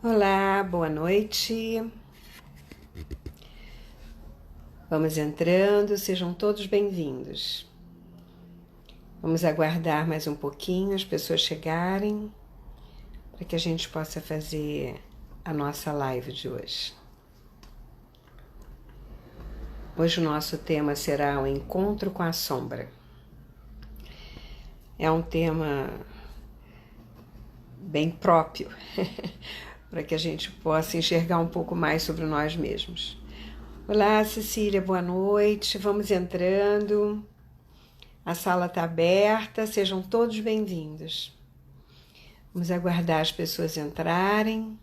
Olá, boa noite. Vamos entrando, sejam todos bem-vindos. Vamos aguardar mais um pouquinho as pessoas chegarem para que a gente possa fazer a nossa live de hoje. Hoje o nosso tema será o encontro com a sombra. É um tema bem próprio para que a gente possa enxergar um pouco mais sobre nós mesmos. Olá, Cecília, boa noite. Vamos entrando. A sala está aberta, sejam todos bem-vindos. Vamos aguardar as pessoas entrarem,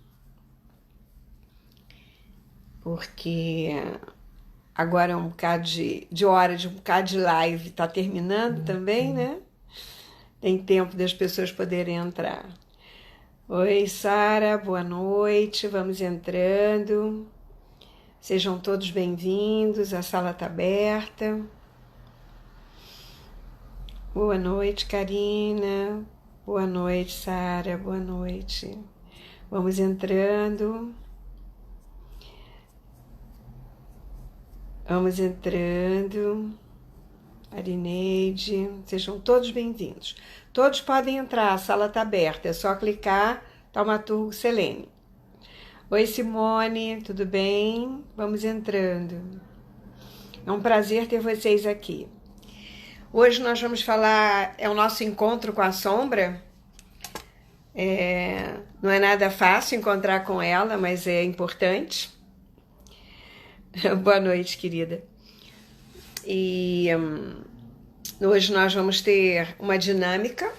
porque agora é um bocado de hora, de um bocado de live, está terminando também, né? Tem tempo das pessoas poderem entrar. Oi, Sara, boa noite, vamos entrando. Sejam todos bem-vindos, a sala está aberta. Boa noite, Karina. Boa noite, Sara. Boa noite. Vamos entrando. Vamos entrando. Arineide, sejam todos bem-vindos. Todos podem entrar, a sala está aberta. É só clicar, Taumaturgo Selene. Oi, Simone, tudo bem? Vamos entrando. É um prazer ter vocês aqui. Hoje nós vamos falar, é o nosso encontro com a sombra. Não é nada fácil encontrar com ela, mas é importante. Boa noite, querida. E hoje nós vamos ter uma dinâmica.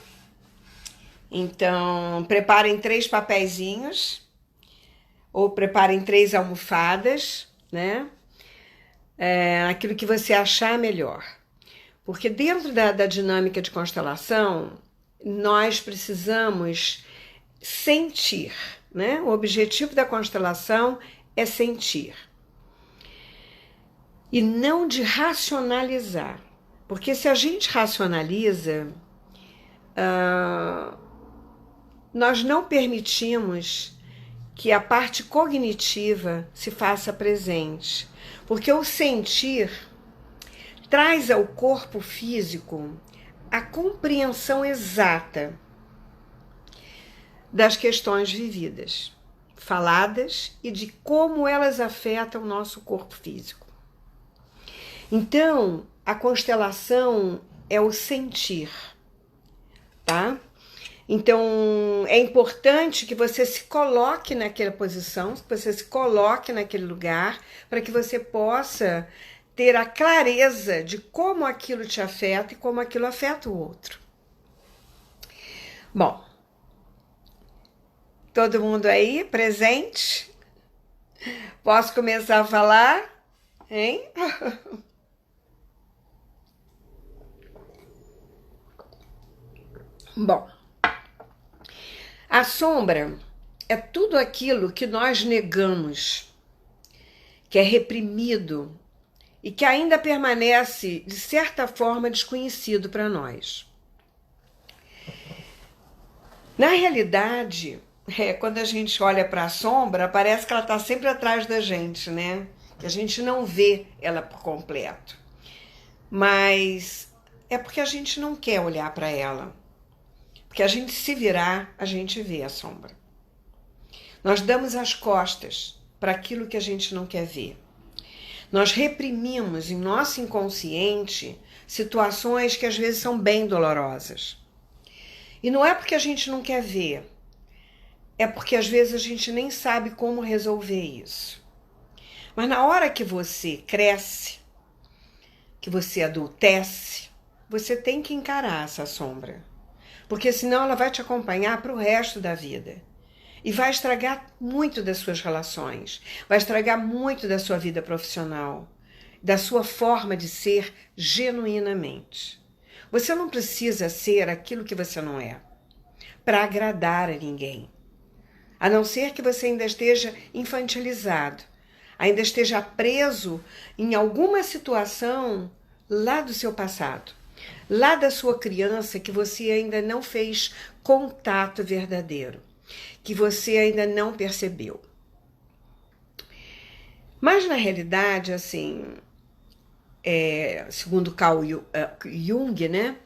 Então, preparem 3 papeizinhos ou preparem 3 almofadas, né? Aquilo que você achar melhor. Porque dentro da dinâmica de constelação, nós precisamos sentir, né? O objetivo da constelação é sentir. E não de racionalizar. Porque se a gente racionaliza, nós não permitimos que a parte cognitiva se faça presente. Porque o sentir traz ao corpo físico a compreensão exata das questões vividas, faladas e de como elas afetam o nosso corpo físico. Então, a constelação é o sentir, tá? Então, é importante que você se coloque naquela posição, que você se coloque naquele lugar, para que você possa ter a clareza de como aquilo te afeta e como aquilo afeta o outro. Bom, todo mundo aí presente? Posso começar a falar? Hein? Bom, a sombra é tudo aquilo que nós negamos, que é reprimido e que ainda permanece, de certa forma, desconhecido para nós. Na realidade, quando a gente olha para a sombra, parece que ela está sempre atrás da gente, né? Que a gente não vê ela por completo. Mas é porque a gente não quer olhar para ela. Porque a gente se virar, a gente vê a sombra. Nós damos as costas para aquilo que a gente não quer ver. Nós reprimimos em nosso inconsciente situações que às vezes são bem dolorosas. E não é porque a gente não quer ver, é porque às vezes a gente nem sabe como resolver isso. Mas na hora que você cresce, que você adultece, você tem que encarar essa sombra. Porque senão ela vai te acompanhar para o resto da vida. E vai estragar muito das suas relações, vai estragar muito da sua vida profissional, da sua forma de ser genuinamente. Você não precisa ser aquilo que você não é, para agradar a ninguém. A não ser que você ainda esteja infantilizado, ainda esteja preso em alguma situação lá do seu passado, lá da sua criança que você ainda não fez contato verdadeiro. que você ainda não percebeu. Mas, na realidade, assim, segundo Carl Jung, né?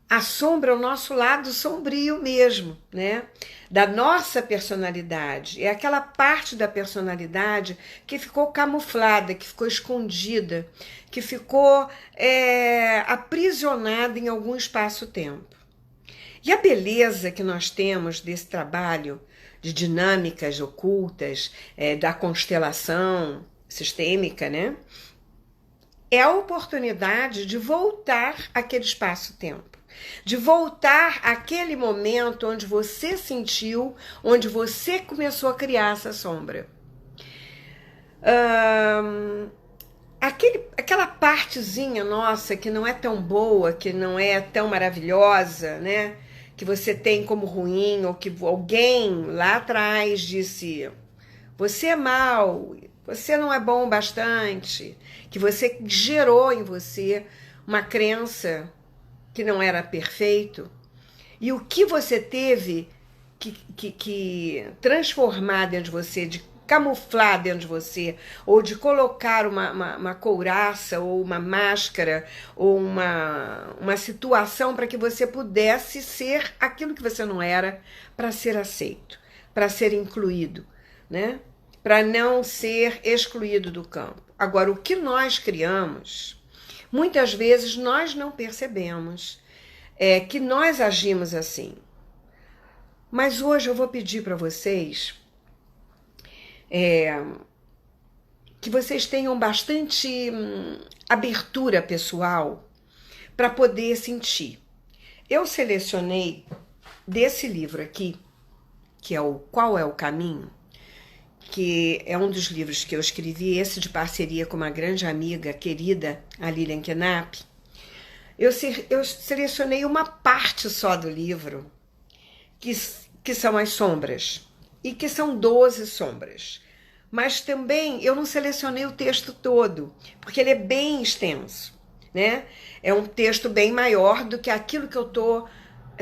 A sombra é o nosso lado sombrio mesmo, né? Da nossa personalidade. É aquela parte da personalidade que ficou camuflada, que ficou escondida, que ficou aprisionada em algum espaço-tempo. E a beleza que nós temos desse trabalho de dinâmicas ocultas, da constelação sistêmica, né? É a oportunidade de voltar àquele espaço-tempo. De voltar àquele momento onde você sentiu, onde você começou a criar essa sombra. Aquela partezinha nossa que não é tão boa, que não é tão maravilhosa, né? Que você tem como ruim, ou que alguém lá atrás disse: você é mau, você não é bom o bastante, que você gerou em você uma crença que não era perfeito, e o que você teve que transformar dentro de você, de camuflar dentro de você, ou de colocar uma couraça, ou uma máscara, ou uma situação para que você pudesse ser aquilo que você não era, para ser aceito, para ser incluído, né? Para não ser excluído do campo. Agora, o que nós criamos, muitas vezes nós não percebemos que nós agimos assim. Mas hoje eu vou pedir para vocês que vocês tenham bastante abertura pessoal para poder sentir. Eu selecionei desse livro aqui, que é o Qual é o Caminho, que é um dos livros que eu escrevi, esse de parceria com uma grande amiga querida, a Lilian Knapp. Eu selecionei uma parte só do livro, que são as sombras, e que são 12 sombras. Mas também eu não selecionei o texto todo, porque ele é bem extenso, né? É um texto bem maior do que aquilo que eu estou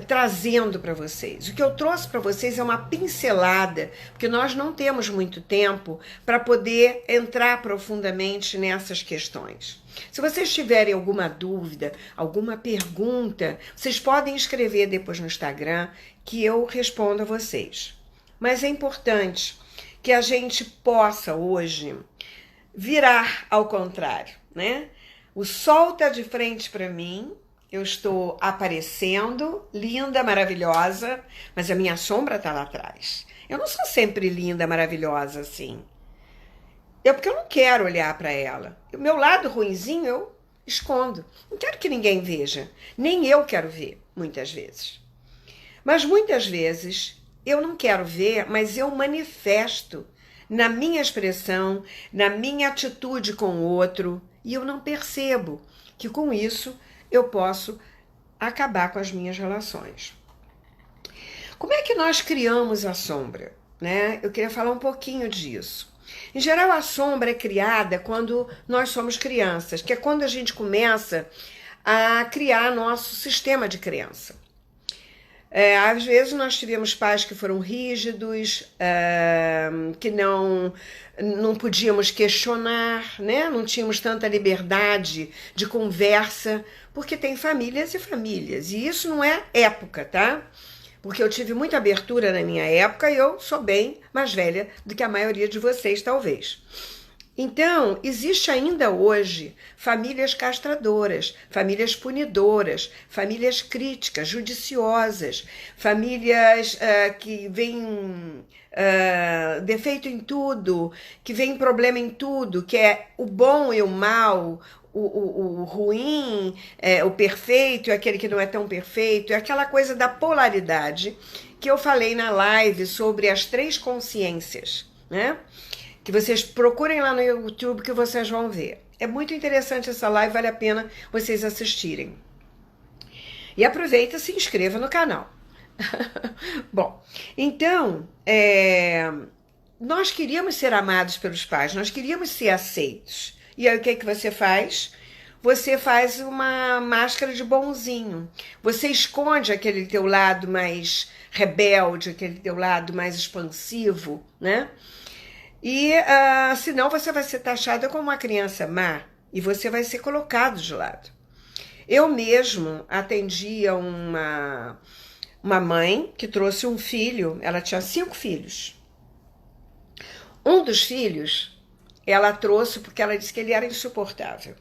trazendo para vocês. O que eu trouxe para vocês é uma pincelada, porque nós não temos muito tempo para poder entrar profundamente nessas questões. Se vocês tiverem alguma dúvida, alguma pergunta, vocês podem escrever depois no Instagram que eu respondo a vocês. Mas é importante que a gente possa hoje virar ao contrário, né? O sol está de frente para mim, eu estou aparecendo, linda, maravilhosa, mas a minha sombra está lá atrás. Eu não sou sempre linda, maravilhosa assim. Porque eu não quero olhar para ela. O meu lado ruinzinho eu escondo. Não quero que ninguém veja. Nem eu quero ver, muitas vezes. Mas muitas vezes eu não quero ver, mas eu manifesto na minha expressão, na minha atitude com o outro, e eu não percebo que com isso eu posso acabar com as minhas relações. Como é que nós criamos a sombra, né? Eu queria falar um pouquinho disso. Em geral, a sombra é criada quando nós somos crianças, que é quando a gente começa a criar nosso sistema de crença. Às vezes nós tivemos pais que foram rígidos, que não podíamos questionar, né? Não tínhamos tanta liberdade de conversa, porque tem famílias e famílias, e isso não é época, tá? Porque eu tive muita abertura na minha época e eu sou bem mais velha do que a maioria de vocês, talvez. Então, existe ainda hoje famílias castradoras, famílias punidoras, famílias críticas, judiciosas, famílias que veem defeito em tudo, que veem problema em tudo, que é o bom e o mal, o ruim, o perfeito e aquele que não é tão perfeito, é aquela coisa da polaridade que eu falei na live sobre as 3 consciências, né? Que vocês procurem lá no YouTube que vocês vão ver. É muito interessante essa live, vale a pena vocês assistirem. E aproveita e se inscreva no canal. Bom, então, nós queríamos ser amados pelos pais, nós queríamos ser aceitos. E aí o que você faz? você faz uma máscara de bonzinho. Você esconde aquele teu lado mais rebelde, aquele teu lado mais expansivo, né? E senão você vai ser taxada como uma criança má e você vai ser colocado de lado. Eu mesmo atendia uma mãe que trouxe um filho, ela tinha 5 filhos. Um dos filhos ela trouxe porque ela disse que ele era insuportável.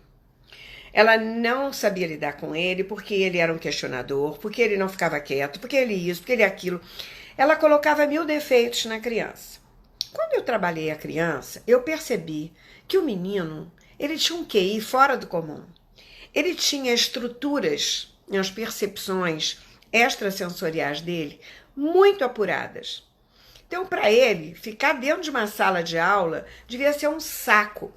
Ela não sabia lidar com ele porque ele era um questionador, porque ele não ficava quieto, porque ele isso, porque ele aquilo. Ela colocava 1000 defeitos na criança. Quando eu trabalhei a criança, eu percebi que o menino, ele tinha um QI fora do comum. Ele tinha estruturas, as percepções extrasensoriais dele muito apuradas. Então, para ele, ficar dentro de uma sala de aula devia ser um saco.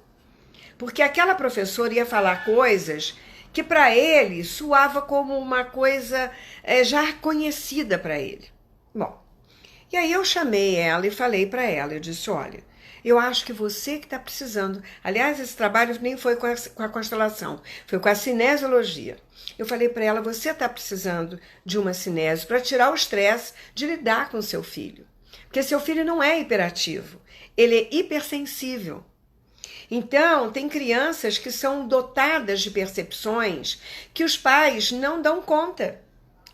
Porque aquela professora ia falar coisas que para ele soava como uma coisa já conhecida para ele. Bom, e aí eu chamei ela e falei para ela, eu disse, olha, eu acho que você que está precisando, aliás, esse trabalho nem foi com a constelação, foi com a cinesiologia. Eu falei para ela, você está precisando de uma cinésio para tirar o estresse de lidar com seu filho. Porque seu filho não é hiperativo, ele é hipersensível. Então, tem crianças que são dotadas de percepções que os pais não dão conta.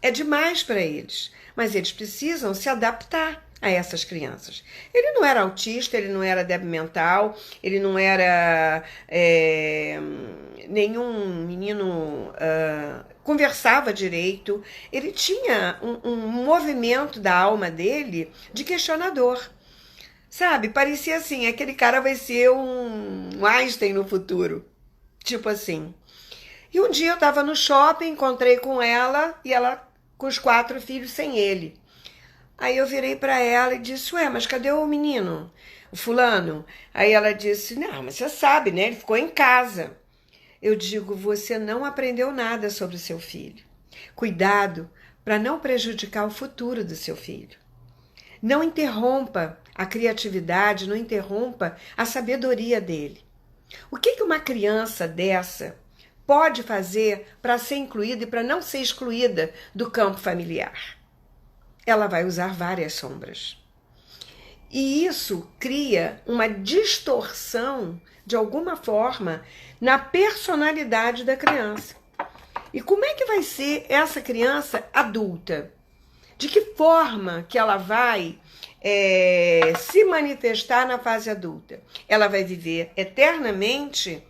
É demais para eles, mas eles precisam se adaptar a essas crianças. Ele não era autista, ele não era débil mental, ele não era nenhum menino... conversava direito, ele tinha um movimento da alma dele de questionador. Sabe, parecia assim, aquele cara vai ser um Einstein no futuro. Tipo assim. E um dia eu tava no shopping, encontrei com ela, e ela com os 4 filhos sem ele. Aí eu virei pra ela e disse, ué, mas cadê o menino? O fulano? Aí ela disse, não, mas você sabe, né, ele ficou em casa. Eu digo, você não aprendeu nada sobre o seu filho. Cuidado para não prejudicar o futuro do seu filho. Não interrompa a criatividade, não interrompa a sabedoria dele. O que uma criança dessa pode fazer para ser incluída e para não ser excluída do campo familiar? Ela vai usar várias sombras. E isso cria uma distorção, de alguma forma, na personalidade da criança. E como é que vai ser essa criança adulta? De que forma que ela vai se manifestar na fase adulta? Ela vai viver eternamente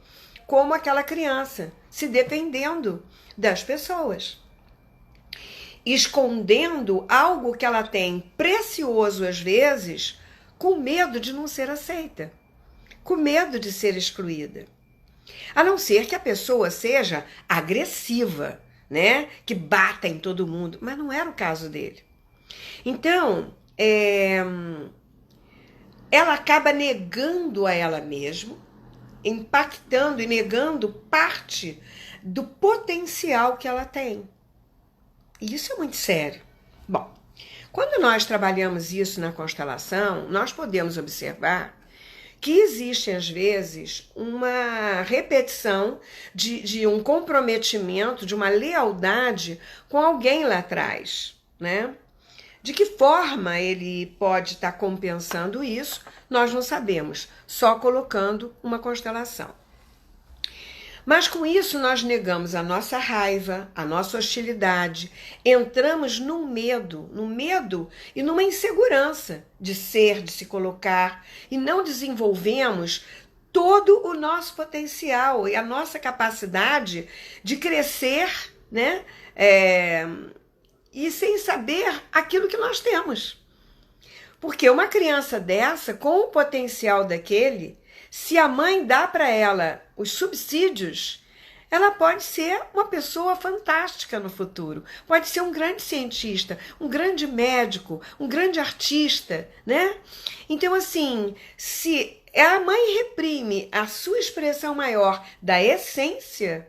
como aquela criança, se defendendo das pessoas, escondendo algo que ela tem precioso às vezes, com medo de não ser aceita, com medo de ser excluída. A não ser que a pessoa seja agressiva, né? Que bata em todo mundo, mas não era o caso dele. Então, ela acaba negando a ela mesma, impactando e negando parte do potencial que ela tem. E isso é muito sério. Bom, quando nós trabalhamos isso na constelação, nós podemos observar que existe, às vezes, uma repetição de um comprometimento, de uma lealdade com alguém lá atrás, né? De que forma ele pode estar compensando isso, nós não sabemos, só colocando uma constelação. Mas com isso nós negamos a nossa raiva, a nossa hostilidade, entramos no medo e numa insegurança de ser, de se colocar, e não desenvolvemos todo o nosso potencial e a nossa capacidade de crescer, né? E sem saber aquilo que nós temos. Porque uma criança dessa, com o potencial daquele, se a mãe dá para ela os subsídios, ela pode ser uma pessoa fantástica no futuro. Pode ser um grande cientista, um grande médico, um grande artista, né? Então, assim, se a mãe reprime a sua expressão maior da essência,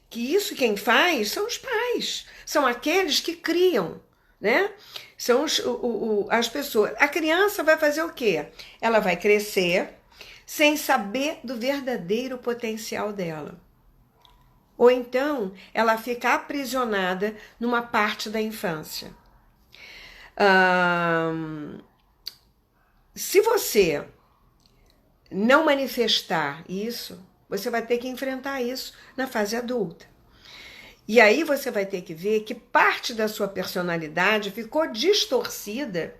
que isso quem faz são os pais, são aqueles que criam, né? São as pessoas. A criança vai fazer o quê? Ela vai crescer sem saber do verdadeiro potencial dela. ou então ela fica aprisionada numa parte da infância. Se você não manifestar isso, você vai ter que enfrentar isso na fase adulta. E aí você vai ter que ver que parte da sua personalidade ficou distorcida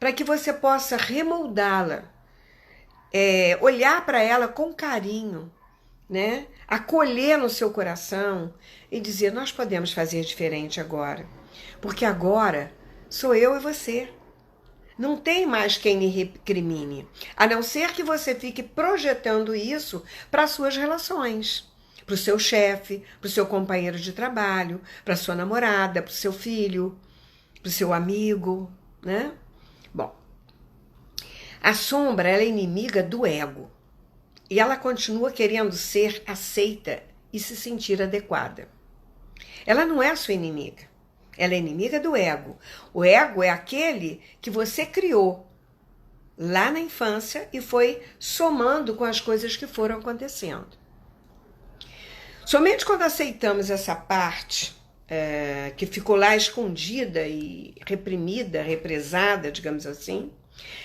para que você possa remoldá-la, olhar para ela com carinho, né? Acolher no seu coração e dizer, nós podemos fazer diferente agora, porque agora sou eu e você. Não tem mais quem me recrimine, a não ser que você fique projetando isso para as suas relações, para o seu chefe, para o seu companheiro de trabalho, para a sua namorada, para o seu filho, para o seu amigo, né? Bom, a sombra ela é inimiga do ego e ela continua querendo ser aceita e se sentir adequada. Ela não é a sua inimiga. Ela é inimiga do ego. O ego é aquele que você criou lá na infância e foi somando com as coisas que foram acontecendo. Somente quando aceitamos essa parte que ficou lá escondida e reprimida, represada, digamos assim,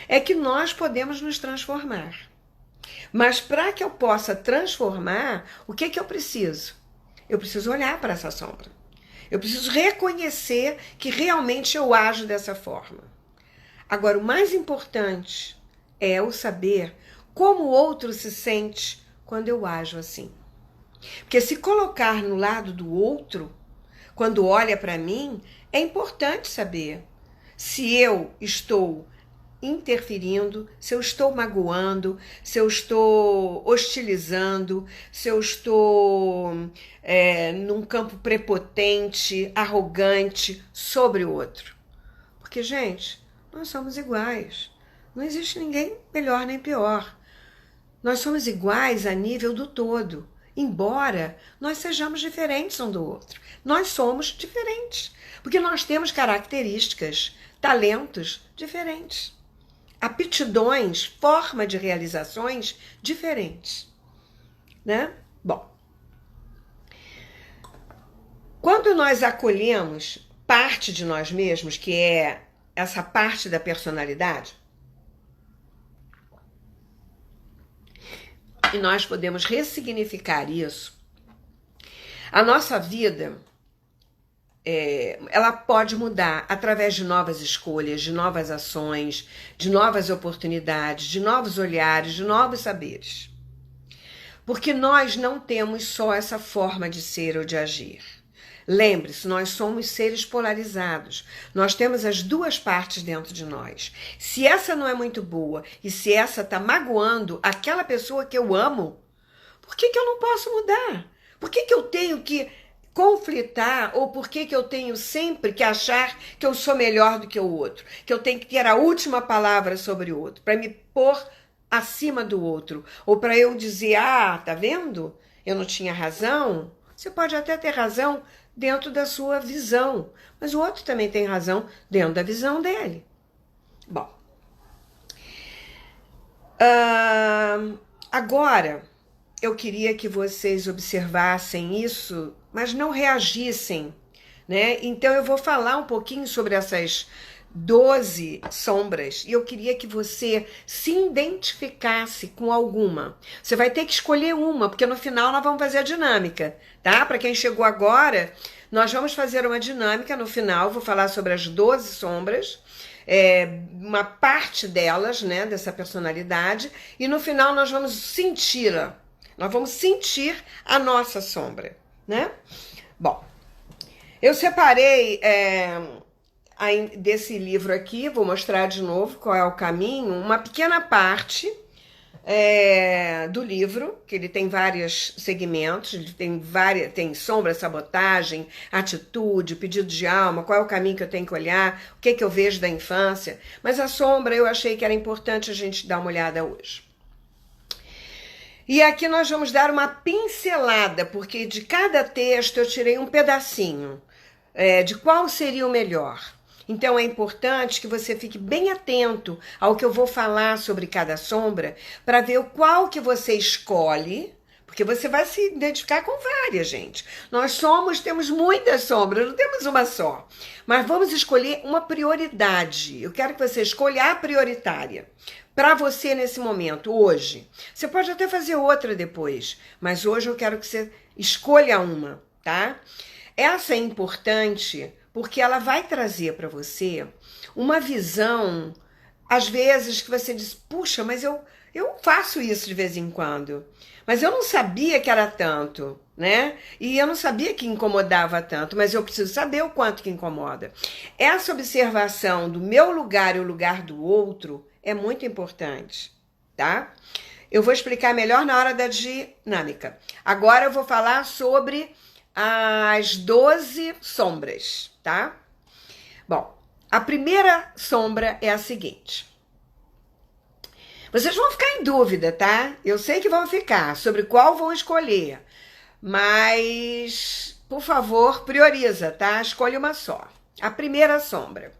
é que nós podemos nos transformar. Mas para que eu possa transformar, o que eu preciso? Eu preciso olhar para essa sombra. Eu preciso reconhecer que realmente eu ajo dessa forma. Agora, o mais importante é eu saber como o outro se sente quando eu ajo assim. Porque se colocar no lado do outro, quando olha para mim, é importante saber se eu estou interferindo, se eu estou magoando, se eu estou hostilizando, se eu estou num campo prepotente, arrogante sobre o outro. Porque, gente, nós somos iguais. Não existe ninguém melhor nem pior. Nós somos iguais a nível do todo, embora nós sejamos diferentes um do outro. Nós somos diferentes, porque nós temos características, talentos diferentes. Aptidões, forma de realizações diferentes, né? Bom, quando nós acolhemos parte de nós mesmos, que é essa parte da personalidade, e nós podemos ressignificar isso, a nossa vida ela pode mudar através de novas escolhas, de novas ações, de novas oportunidades, de novos olhares, de novos saberes. Porque nós não temos só essa forma de ser ou de agir. Lembre-se, nós somos seres polarizados. Nós temos as duas partes dentro de nós. Se essa não é muito boa e se essa está magoando aquela pessoa que eu amo, por que eu não posso mudar? Por que eu tenho que conflitar, ou por que eu tenho sempre que achar que eu sou melhor do que o outro, que eu tenho que ter a última palavra sobre o outro, para me pôr acima do outro, ou para eu dizer, tá vendo? Eu não tinha razão. Você pode até ter razão dentro da sua visão, mas o outro também tem razão dentro da visão dele. Bom, agora eu queria que vocês observassem isso, mas não reagissem, né? Então eu vou falar um pouquinho sobre essas 12 sombras e eu queria que você se identificasse com alguma. Você vai ter que escolher uma, porque no final nós vamos fazer a dinâmica, tá? Para quem chegou agora, nós vamos fazer uma dinâmica no final, vou falar sobre as 12 sombras, uma parte delas, né, dessa personalidade, e no final nós vamos senti-la. Nós vamos sentir a nossa sombra, né? Bom, eu separei desse livro aqui, vou mostrar de novo qual é o caminho, uma pequena parte do livro, que ele tem vários segmentos, ele tem sombra, sabotagem, atitude, pedido de alma, qual é o caminho que eu tenho que olhar, o que eu vejo da infância, mas a sombra eu achei que era importante a gente dar uma olhada hoje. E aqui nós vamos dar uma pincelada, porque de cada texto eu tirei um pedacinho de qual seria o melhor. Então é importante que você fique bem atento ao que eu vou falar sobre cada sombra, para ver qual que você escolhe, Porque você vai se identificar com várias, gente. Nós temos muitas sombras, não temos uma só. Mas vamos escolher uma prioridade. Eu quero que você escolha a prioritária para você nesse momento, hoje. Você pode até fazer outra depois, mas hoje eu quero que você escolha uma, tá? Essa é importante porque ela vai trazer para você uma visão, às vezes, que você diz, puxa, mas eu faço isso de vez em quando. Mas eu não sabia que era tanto, né? E eu não sabia que incomodava tanto, mas eu preciso saber o quanto que incomoda. Essa observação do meu lugar e o lugar do outro é muito importante, tá? Eu vou explicar melhor na hora da dinâmica. Agora eu vou falar sobre as 12 sombras, tá? Bom, a primeira sombra é a seguinte. Vocês vão ficar em dúvida, tá? Eu sei que vão ficar sobre qual vão escolher, mas, por favor, prioriza, tá? Escolhe uma só. A primeira sombra.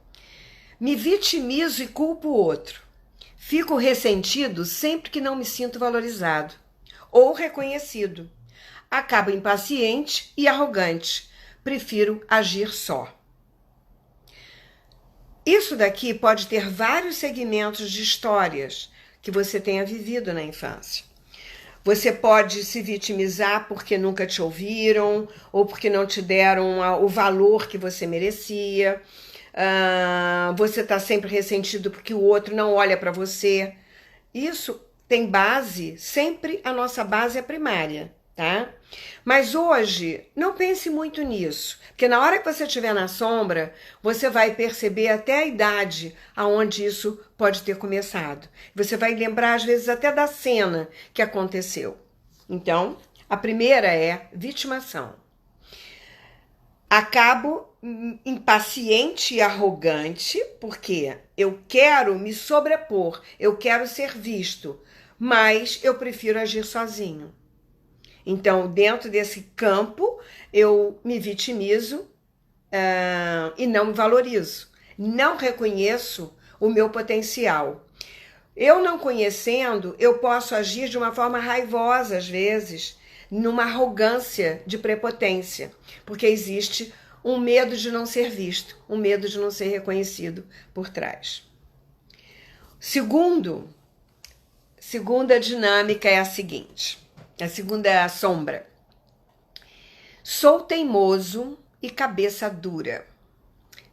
Me vitimizo e culpo o outro. Fico ressentido sempre que não me sinto valorizado ou reconhecido. Acabo impaciente e arrogante. Prefiro agir só. Isso daqui pode ter vários segmentos de histórias que você tenha vivido na infância. Você pode se vitimizar porque nunca te ouviram ou porque não te deram o valor que você merecia. Você está sempre ressentido porque o outro não olha para você. Isso tem base, sempre a nossa base é primária, tá? Mas hoje, não pense muito nisso, porque na hora que você estiver na sombra, você vai perceber até a idade aonde isso pode ter começado. Você vai lembrar, às vezes, até da cena que aconteceu. Então, a primeira é vitimação. Acabo impaciente e arrogante, porque eu quero me sobrepor, eu quero ser visto, mas eu prefiro agir sozinho. Então, dentro desse campo, eu me vitimizo e não me valorizo. Não reconheço o meu potencial. Eu não conhecendo, eu posso agir de uma forma raivosa, às vezes, numa arrogância de prepotência, porque existe um medo de não ser visto, um medo de não ser reconhecido por trás. Segunda dinâmica é a seguinte, a segunda sombra. Sou teimoso e cabeça dura.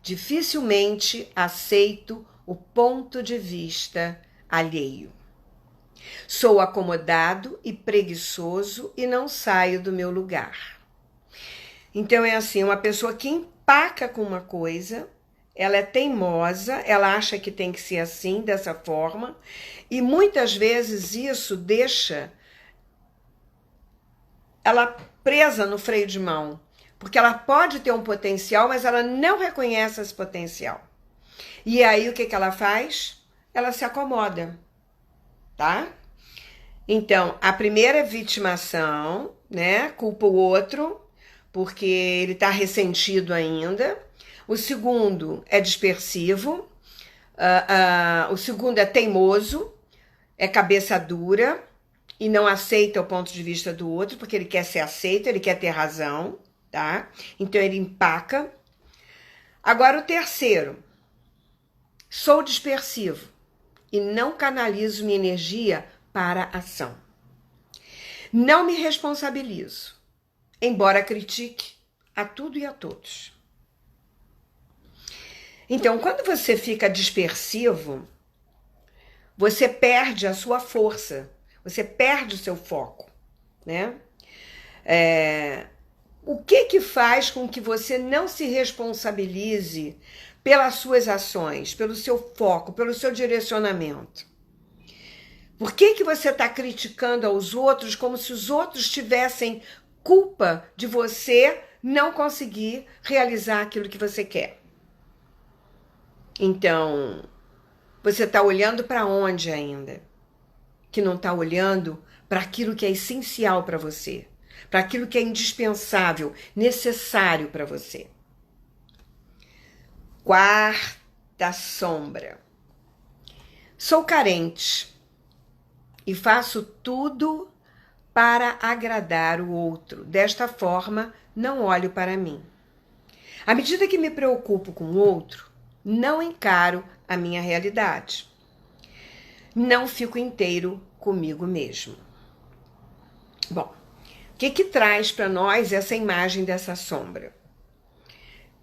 Dificilmente aceito o ponto de vista alheio. Sou acomodado e preguiçoso e não saio do meu lugar. Então é assim, uma pessoa que empaca com uma coisa, ela é teimosa, ela acha que tem que ser assim, dessa forma, e muitas vezes isso deixa ela presa no freio de mão, porque ela pode ter um potencial, mas ela não reconhece esse potencial. E aí o que ela faz? Ela se acomoda, tá? Então, a primeira é vitimação, né? Culpa o outro, porque ele está ressentido ainda. O segundo é dispersivo. O segundo é teimoso, é cabeça dura e não aceita o ponto de vista do outro, porque ele quer ser aceito, ele quer ter razão, tá? Então, ele empaca. Agora, o terceiro. Sou dispersivo e não canalizo minha energia para a ação. Não me responsabilizo, embora critique a tudo e a todos. Então, quando você fica dispersivo, você perde a sua força, você perde o seu foco, né? O que faz com que você não se responsabilize pelas suas ações, pelo seu foco, pelo seu direcionamento? Por que você está criticando aos outros como se os outros tivessem culpa de você não conseguir realizar aquilo que você quer? Então, você está olhando para onde ainda? Que não está olhando para aquilo que é essencial para você, para aquilo que é indispensável, necessário para você. Quarta sombra. Sou carente e faço tudo para agradar o outro. Desta forma, não olho para mim. À medida que me preocupo com o outro, não encaro a minha realidade. Não fico inteiro comigo mesmo. Bom, o que traz para nós essa imagem dessa sombra?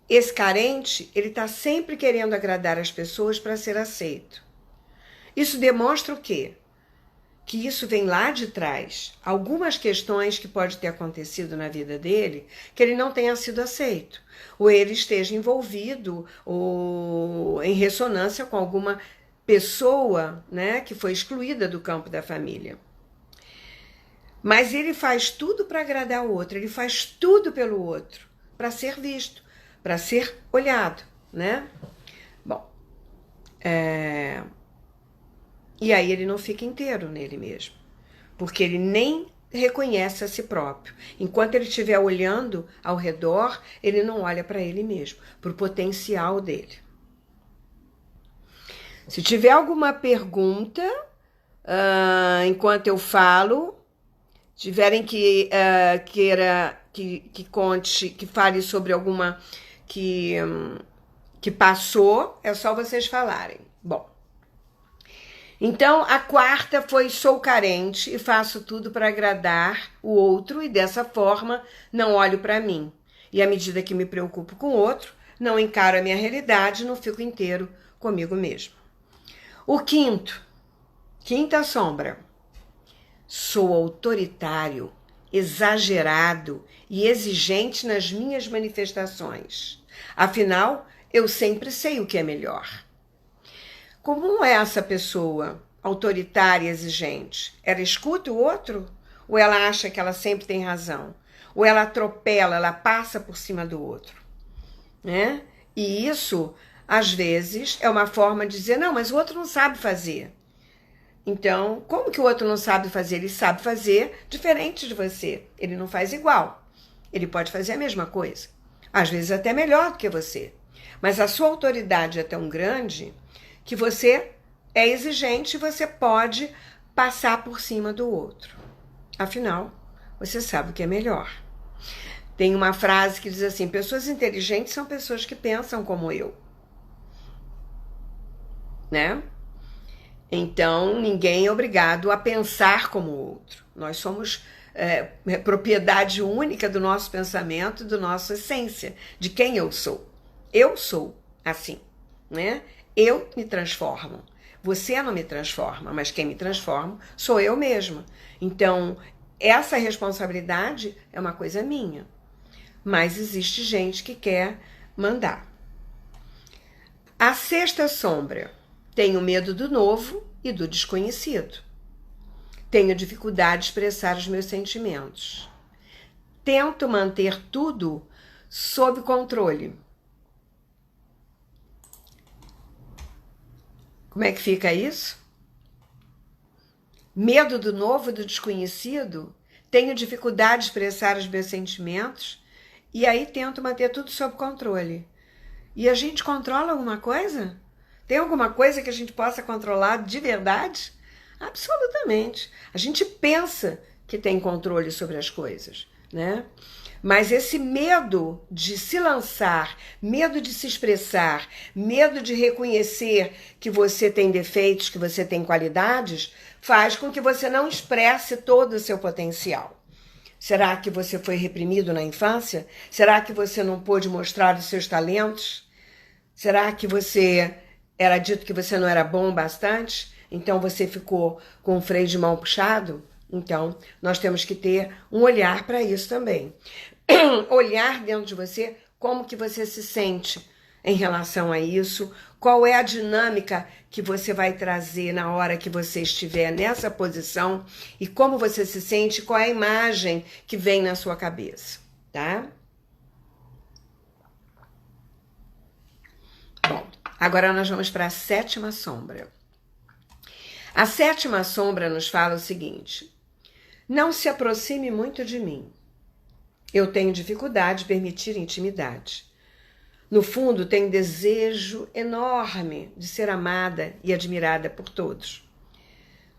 Esse carente, ele está sempre querendo agradar as pessoas para ser aceito. Isso demonstra o quê? Que isso vem lá de trás. Algumas questões que pode ter acontecido na vida dele, que ele não tenha sido aceito. Ou ele esteja envolvido ou em ressonância com alguma pessoa, né, que foi excluída do campo da família. Mas ele faz tudo para agradar o outro, ele faz tudo pelo outro, para ser visto, para ser olhado, né? Bom, e aí ele não fica inteiro nele mesmo, porque ele nem reconhece a si próprio. Enquanto ele estiver olhando ao redor, ele não olha para ele mesmo, para o potencial dele. Se tiver alguma pergunta, enquanto eu falo, tiverem que queira que conte, que fale sobre alguma que passou, é só vocês falarem. Bom, então a quarta foi: sou carente e faço tudo para agradar o outro e dessa forma não olho para mim. E à medida que me preocupo com o outro, não encaro a minha realidade, não fico inteiro comigo mesmo. O quinta sombra: sou autoritário, exagerado e exigente nas minhas manifestações. Afinal, eu sempre sei o que é melhor. Como é essa pessoa autoritária e exigente? Ela escuta o outro? Ou ela acha que ela sempre tem razão? Ou ela atropela, ela passa por cima do outro? Né? E isso, às vezes, é uma forma de dizer: não, mas o outro não sabe fazer. Então, como que o outro não sabe fazer? Ele sabe fazer diferente de você. Ele não faz igual. Ele pode fazer a mesma coisa. Às vezes até melhor do que você. Mas a sua autoridade é tão grande que você é exigente e você pode passar por cima do outro. Afinal, você sabe o que é melhor. Tem uma frase que diz assim: pessoas inteligentes são pessoas que pensam como eu. Né? Então, ninguém é obrigado a pensar como o outro. Nós somos propriedade única do nosso pensamento, da nossa essência, de quem eu sou. Eu sou assim, né? Eu me transformo. Você não me transforma, mas quem me transforma sou eu mesma. Então, essa responsabilidade é uma coisa minha. Mas existe gente que quer mandar. A sexta sombra: tenho medo do novo e do desconhecido. Tenho dificuldade de expressar os meus sentimentos. Tento manter tudo sob controle. Como é que fica isso? Medo do novo e do desconhecido? Tenho dificuldade de expressar os meus sentimentos e aí tento manter tudo sob controle. E a gente controla alguma coisa? Tem alguma coisa que a gente possa controlar de verdade? Absolutamente. A gente pensa que tem controle sobre as coisas, né? Mas esse medo de se lançar, medo de se expressar, medo de reconhecer que você tem defeitos, que você tem qualidades, faz com que você não expresse todo o seu potencial. Será que você foi reprimido na infância? Será que você não pôde mostrar os seus talentos? Será que era dito que você não era bom bastante? Então você ficou com o freio de mão puxado? Então, nós temos que ter um olhar para isso também. Olhar dentro de você como que você se sente em relação a isso, qual é a dinâmica que você vai trazer na hora que você estiver nessa posição e como você se sente, qual é a imagem que vem na sua cabeça, tá? Bom, agora nós vamos para a sétima sombra. A sétima sombra nos fala o seguinte: não se aproxime muito de mim. Eu tenho dificuldade de permitir intimidade. No fundo, tenho desejo enorme de ser amada e admirada por todos.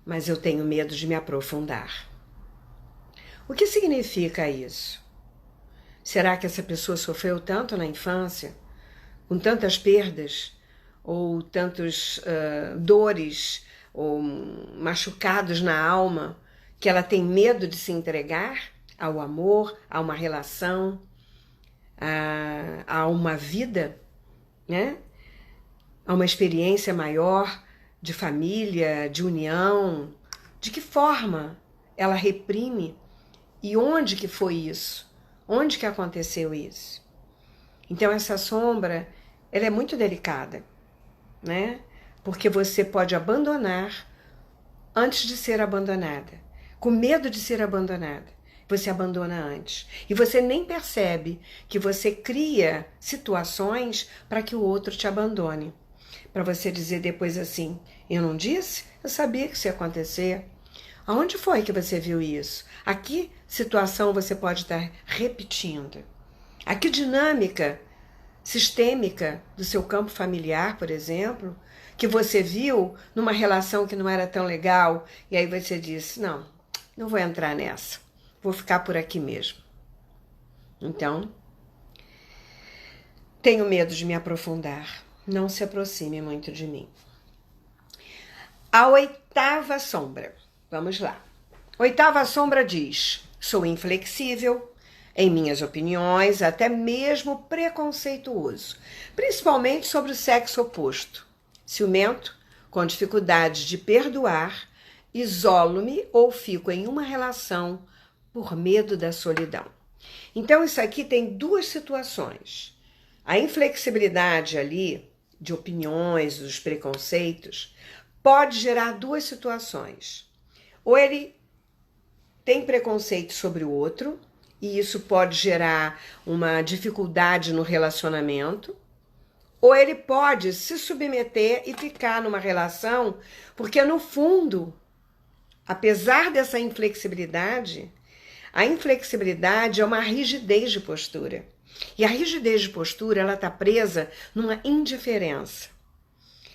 Mas eu tenho medo de me aprofundar. O que significa isso? Será que essa pessoa sofreu tanto na infância, com tantas perdas, ou tantos dores, ou machucados na alma, que ela tem medo de se entregar ao amor, a uma relação, a uma vida, né? A uma experiência maior de família, de união? De que forma ela reprime? E onde que foi isso? Onde que aconteceu isso? Então essa sombra, ela é muito delicada, né? Porque você pode abandonar antes de ser abandonada. Com medo de ser abandonada, você abandona antes. E você nem percebe que você cria situações para que o outro te abandone. Para você dizer depois assim, eu não disse? Eu sabia que isso ia acontecer. Aonde foi que você viu isso? A que situação você pode estar repetindo? A que dinâmica sistêmica do seu campo familiar, por exemplo, que você viu numa relação que não era tão legal, e aí você disse, não vou entrar nessa, vou ficar por aqui mesmo. Então, tenho medo de me aprofundar, não se aproxime muito de mim. A oitava sombra, vamos lá. Oitava sombra diz, sou inflexível em minhas opiniões, até mesmo preconceituoso, principalmente sobre o sexo oposto. Ciumento, com dificuldade de perdoar, isolo-me ou fico em uma relação por medo da solidão. Então isso aqui tem duas situações. A inflexibilidade ali, de opiniões, dos preconceitos, pode gerar duas situações. Ou ele tem preconceito sobre o outro, e isso pode gerar uma dificuldade no relacionamento, ou ele pode se submeter e ficar numa relação, porque no fundo, apesar dessa inflexibilidade, a inflexibilidade é uma rigidez de postura. E a rigidez de postura, ela está presa numa indiferença.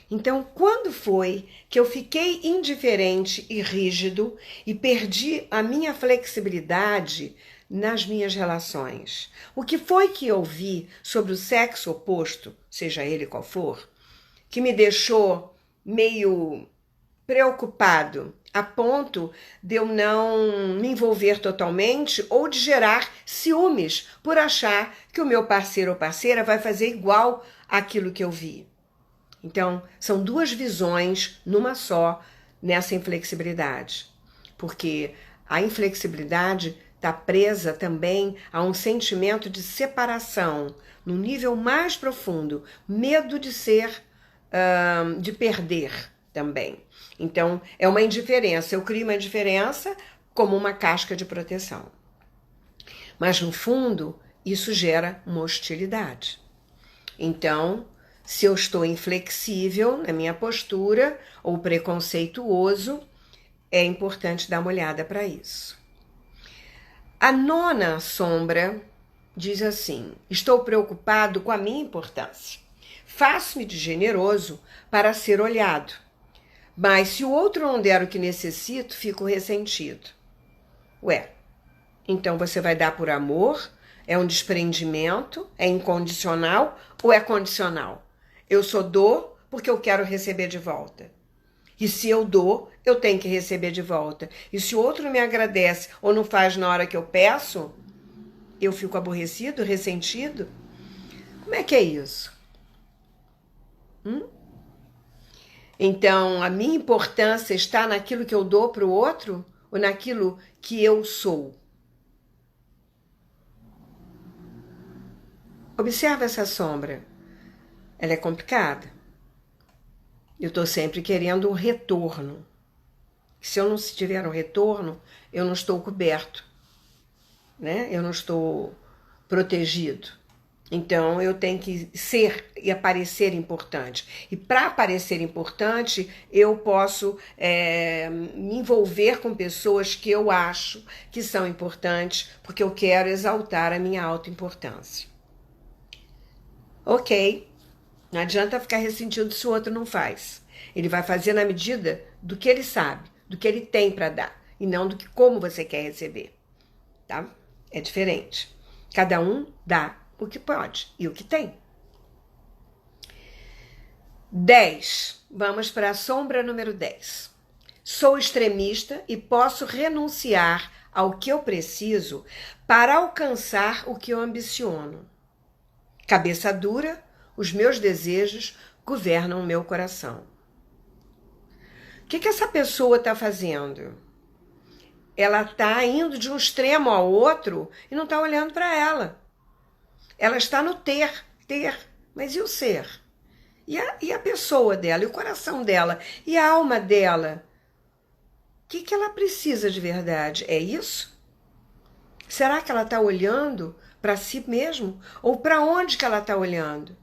Então, quando foi que eu fiquei indiferente e rígido e perdi a minha flexibilidade nas minhas relações? O que foi que eu vi sobre o sexo oposto, seja ele qual for, que me deixou meio preocupado a ponto de eu não me envolver totalmente ou de gerar ciúmes por achar que o meu parceiro ou parceira vai fazer igual àquilo que eu vi? Então, são duas visões numa só nessa inflexibilidade, porque a inflexibilidade está presa também a um sentimento de separação, no nível mais profundo, medo de de perder também. Então, é uma indiferença. Eu crio uma indiferença como uma casca de proteção. Mas, no fundo, isso gera uma hostilidade. Então, se eu estou inflexível na minha postura ou preconceituoso, é importante dar uma olhada para isso. A nona sombra diz assim, estou preocupado com a minha importância. Faço-me de generoso para ser olhado, mas se o outro não der o que necessito, fico ressentido. Ué, então você vai dar por amor? É um desprendimento? É incondicional ou é condicional? Eu só dou porque eu quero receber de volta. E se eu dou, eu tenho que receber de volta. E se o outro me agradece ou não faz na hora que eu peço, eu fico aborrecido, ressentido? Como é que é isso? Então, a minha importância está naquilo que eu dou para o outro ou naquilo que eu sou? Observa essa sombra. Ela é complicada. Eu estou sempre querendo um retorno. Se eu não tiver um retorno, eu não estou coberto, né? Eu não estou protegido. Então, eu tenho que ser e aparecer importante. E para aparecer importante, eu posso me envolver com pessoas que eu acho que são importantes, porque eu quero exaltar a minha autoimportância. Ok. Não adianta ficar ressentido se o outro não faz. Ele vai fazer na medida do que ele sabe, do que ele tem para dar, e não do que como você quer receber. tá? É diferente. Cada um dá o que pode e o que tem. 10. Vamos para a sombra número 10. Sou extremista e posso renunciar ao que eu preciso para alcançar o que eu ambiciono. Cabeça dura, os meus desejos governam o meu coração. O que essa pessoa está fazendo? Ela está indo de um extremo ao outro e não está olhando para ela. Ela está no ter, mas e o ser? E a pessoa dela, e o coração dela, e a alma dela? O que ela precisa de verdade? É isso? Será que ela está olhando para si mesmo? Ou para onde que ela está olhando?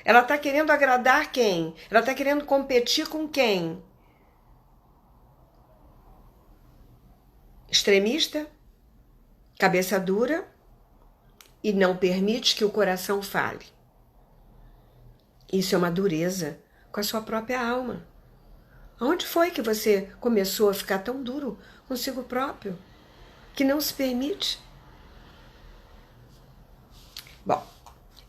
Ela está querendo agradar quem? Ela está querendo competir com quem? Extremista, cabeça dura e não permite que o coração fale. Isso é uma dureza com a sua própria alma. Onde foi que você começou a ficar tão duro consigo próprio, que não se permite? Bom,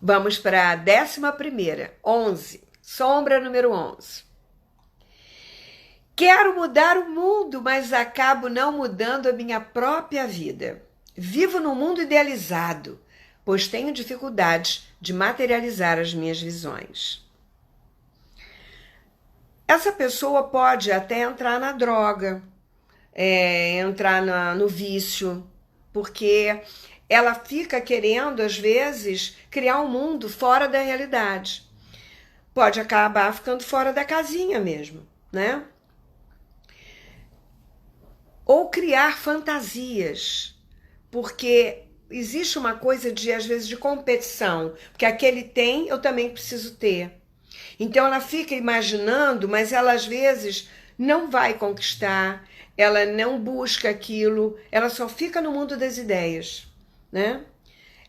vamos para a 11ª, 11, sombra número 11. Quero mudar o mundo, mas acabo não mudando a minha própria vida. Vivo num mundo idealizado, pois tenho dificuldades de materializar as minhas visões. Essa pessoa pode até entrar na droga, entrar no vício, porque ela fica querendo, às vezes, criar um mundo fora da realidade. Pode acabar ficando fora da casinha mesmo, né? Ou criar fantasias, porque existe uma coisa de, às vezes, de competição, porque aquele tem, eu também preciso ter. Então ela fica imaginando, mas ela às vezes não vai conquistar, ela não busca aquilo, ela só fica no mundo das ideias, né?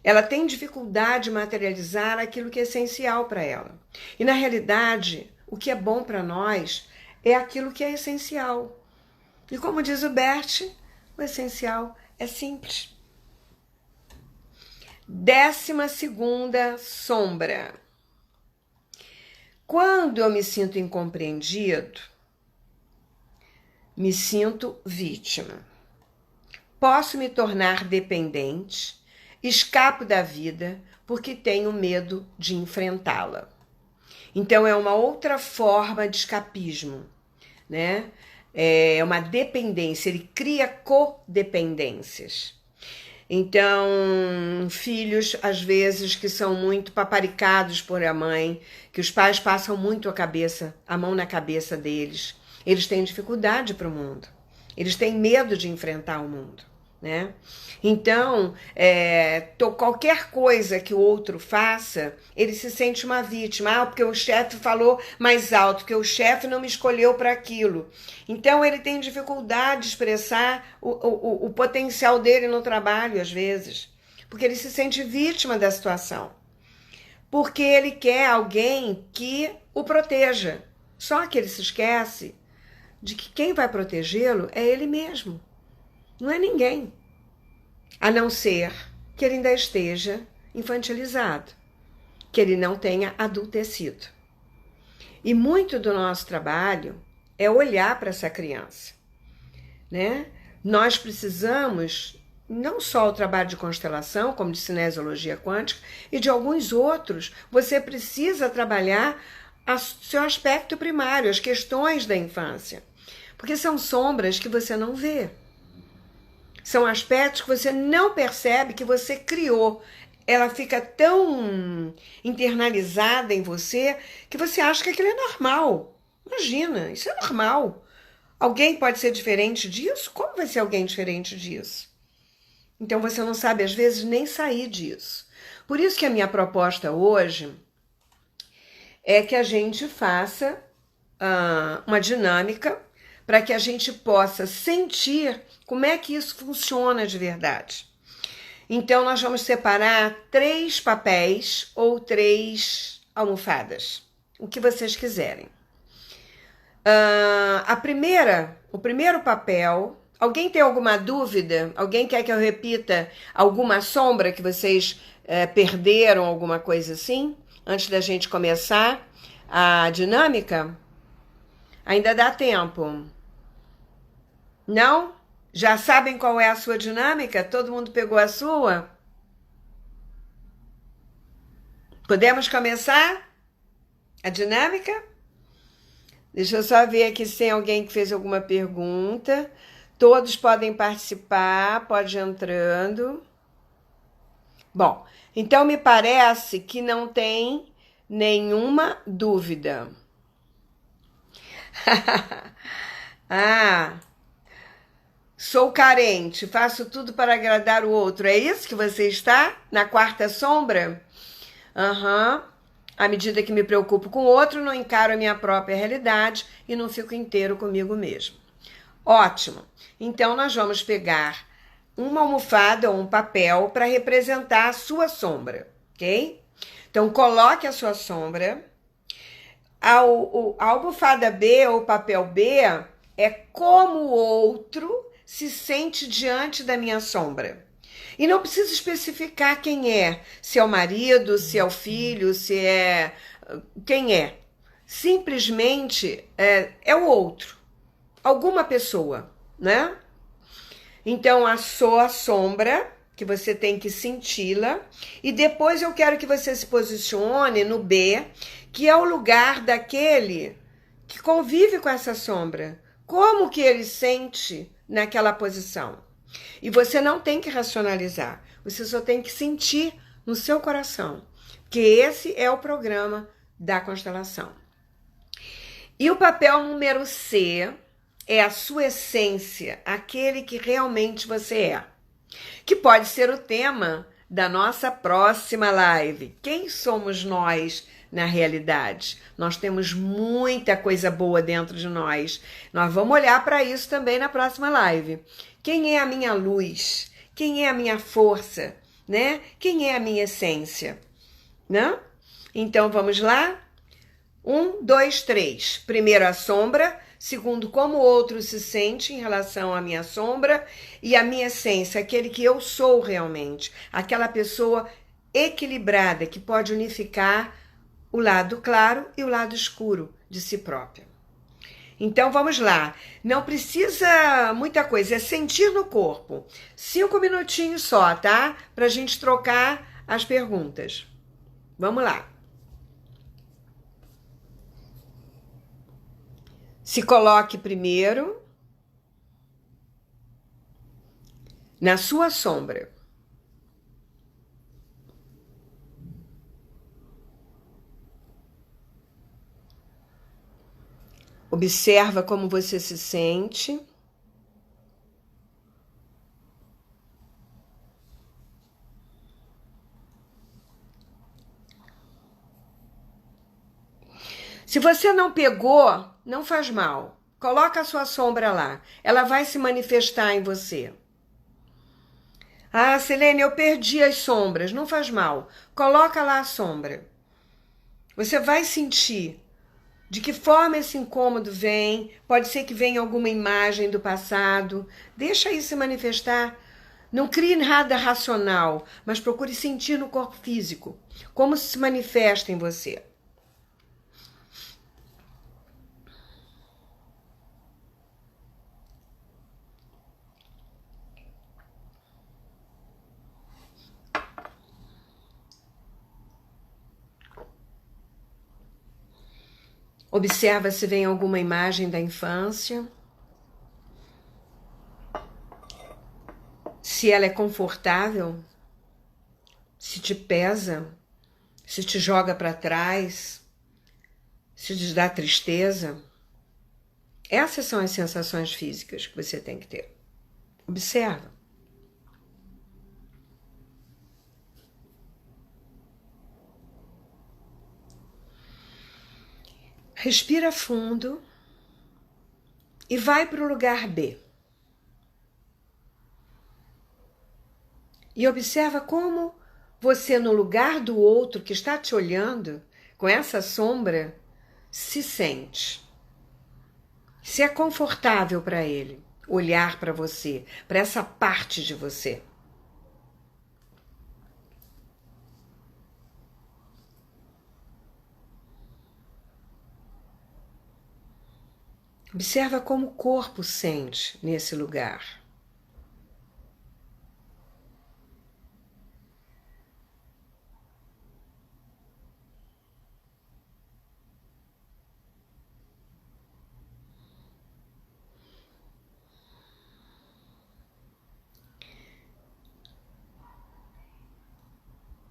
Ela tem dificuldade de materializar aquilo que é essencial para ela. E na realidade, o que é bom para nós é aquilo que é essencial. E como diz o Bert, o essencial é simples. 12ª sombra. Quando eu me sinto incompreendido, me sinto vítima. Posso me tornar dependente, escapo da vida porque tenho medo de enfrentá-la. Então é uma outra forma de escapismo, né? É uma dependência, ele cria codependências. Então, filhos, às vezes, que são muito paparicados por a mãe, que os pais passam muito a mão na cabeça deles, eles têm dificuldade para o mundo, eles têm medo de enfrentar o mundo, né? Então, qualquer coisa que o outro faça, ele se sente uma vítima. Porque o chefe falou mais alto, porque o chefe não me escolheu para aquilo. Então, ele tem dificuldade de expressar o potencial dele no trabalho, às vezes, porque ele se sente vítima da situação. Porque ele quer alguém que o proteja. Só que ele se esquece de que quem vai protegê-lo é ele mesmo, não é ninguém. A não ser que ele ainda esteja infantilizado, que ele não tenha adultecido. E muito do nosso trabalho é olhar para essa criança, né? Nós precisamos, não só o trabalho de constelação, como de cinesiologia quântica, e de alguns outros, você precisa trabalhar seu aspecto primário, as questões da infância, porque são sombras que você não vê. São aspectos que você não percebe que você criou. Ela fica tão internalizada em você que você acha que aquilo é normal. Imagina, isso é normal. Alguém pode ser diferente disso? Como vai ser alguém diferente disso? Então você não sabe, às vezes, nem sair disso. Por isso que a minha proposta hoje é que a gente faça uma dinâmica para que a gente possa sentir como é que isso funciona de verdade. Então, nós vamos separar 3 papéis ou 3 almofadas, o que vocês quiserem. O primeiro papel Alguém tem alguma dúvida? Alguém quer que eu repita alguma sombra que vocês perderam, alguma coisa assim? Antes da gente começar a dinâmica? Ainda dá tempo. Não? Já sabem qual é a sua dinâmica? Todo mundo pegou a sua? Podemos começar a dinâmica? Deixa eu só ver aqui se tem alguém que fez alguma pergunta. Todos podem participar, pode ir entrando. Bom, então me parece que não tem nenhuma dúvida. Ah, sou carente, faço tudo para agradar o outro. É isso que você está? Na quarta sombra? Aham. À medida que me preocupo com o outro, não encaro a minha própria realidade e não fico inteiro comigo mesmo. Ótimo. Então, nós vamos pegar uma almofada ou um papel para representar a sua sombra, ok? Então, coloque a sua sombra. A almofada B ou papel B é como o outro se sente diante da minha sombra. E não precisa especificar quem é, se é o marido, se é o filho, se é... quem é. Simplesmente é o outro, alguma pessoa, né? Então, a sua sombra, que você tem que senti-la, e depois eu quero que você se posicione no B, que é o lugar daquele que convive com essa sombra. Como que ele sente naquela posição? E você não tem que racionalizar, você só tem que sentir no seu coração, que esse é o programa da constelação. E o papel número C é a sua essência, aquele que realmente você é, que pode ser o tema da nossa próxima live. Quem somos nós na realidade? Nós temos muita coisa boa dentro de nós. Nós vamos olhar para isso também na próxima live. Quem é a minha luz? Quem é a minha força? Né? Quem é a minha essência? Né? Então vamos lá? 1, 2, 3. Primeiro a sombra. Segundo, como o outro se sente em relação à minha sombra. E a minha essência, aquele que eu sou realmente. Aquela pessoa equilibrada que pode unificar o lado claro e o lado escuro de si própria. Então vamos lá. Não precisa muita coisa, é sentir no corpo. 5 minutinhos só, tá? Pra gente trocar as perguntas. Vamos lá. Se coloque primeiro na sua sombra. Observa como você se sente. Se você não pegou, não faz mal. Coloca a sua sombra lá. Ela vai se manifestar em você. Ah, Selene, eu perdi as sombras. Não faz mal. Coloca lá a sombra. Você vai sentir de que forma esse incômodo vem. Pode ser que venha alguma imagem do passado. Deixa isso se manifestar. Não crie nada racional, mas procure sentir no corpo físico como se manifesta em você. Observa se vem alguma imagem da infância. Se ela é confortável, se te pesa, se te joga para trás, se te dá tristeza. Essas são as sensações físicas que você tem que ter. Observa. Respira fundo e vai para o lugar B. E observa como você, no lugar do outro que está te olhando, com essa sombra, se sente. Se é confortável para ele. olhar para você, para essa parte de você. Observa como o corpo sente nesse lugar.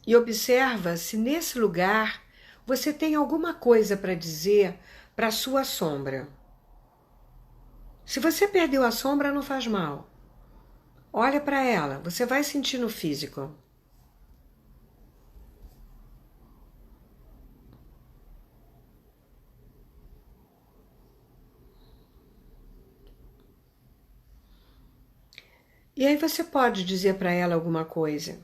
E observa se nesse lugar você tem alguma coisa para dizer para a sua sombra. Se você perdeu a sombra, não faz mal. Olha para ela, você vai sentir no físico. E aí você pode dizer para ela alguma coisa.